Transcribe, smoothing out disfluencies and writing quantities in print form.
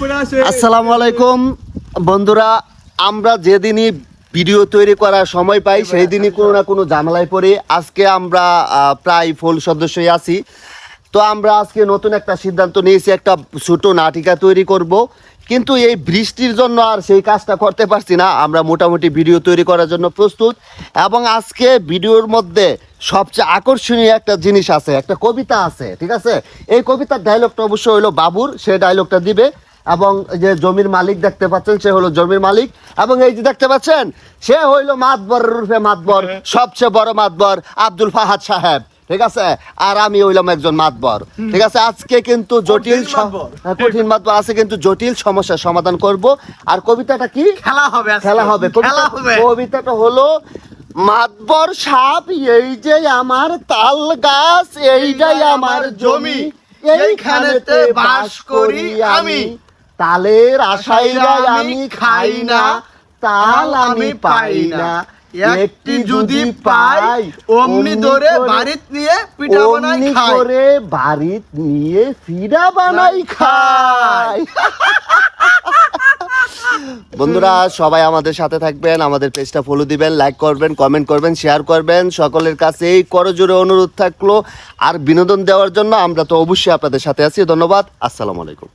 আসসালামু আলাইকুম বন্ধুরা, আমরা যেদিনই ভিডিও তৈরি করার সময় পাই সেই দিনই কোনো না কোনো ঝামেলায় পড়ি। আজকে আমরা প্রায় ফুল সদস্যই আছি, তো আমরা আজকে নতুন একটা সিদ্ধান্ত নিয়েছি, একটা ছোটো নাটিকা তৈরি করব। কিন্তু এই বৃষ্টির জন্য আর সেই কাজটা করতে পারছি না। আমরা মোটামুটি ভিডিও তৈরি করার জন্য প্রস্তুত, এবং আজকে ভিডিওর মধ্যে সবচেয়ে আকর্ষণীয় একটা জিনিস আছে, একটা কবিতা আছে, ঠিক আছে? এই কবিতার ডায়লগটা অবশ্যই হলো বাবুর, সে ডায়লগটা দিবে। এবং যে জমির মালিক দেখতে পাচ্ছেন, সে হলো জমির মালিক, এবং এই যে দেখতে পাচ্ছেন, সে হইলো মাতবর রূপে মাতবর, সবচেয়ে বড় মাতবর আব্দুল ফাহাদ সাহেব, ঠিক আছে? আর আমি হইলাম একজন মাতবর, ঠিক আছে? আজকে কিন্তু জটিল কঠিন মাতবর আছে, কিন্তু জটিল সমস্যার সমাধান করব। আর কবিতাটা কি? খেলা হবে। কবিতাটা হলো, মাতবর সাপ এই যে আমার তাল গাছ, এইটাই আমার জমি, এইখানেতে বাস করি আমি, তালের আশায় আমি খাই না, তাল আমি পাই না, একটি যদি পাই অমনি ধরে বাড়িতে নিয়ে পিঠা বানাই খাই, করে বাড়িতে নিয়ে পিঠা বানাই খাই। বন্ধুরা, সবাই আমাদের সাথে থাকবেন, আমাদের পেজটা ফলো দিবেন, লাইক করবেন, কমেন্ট করবেন, শেয়ার করবেন। সকলের কাছে এই করজোড়ে অনুরোধ থাকলো। আর বিনোদন দেওয়ার জন্য আমরা তো অবশ্যই আপনাদের সাথে আছি। ধন্যবাদ। আসসালামু আলাইকুম।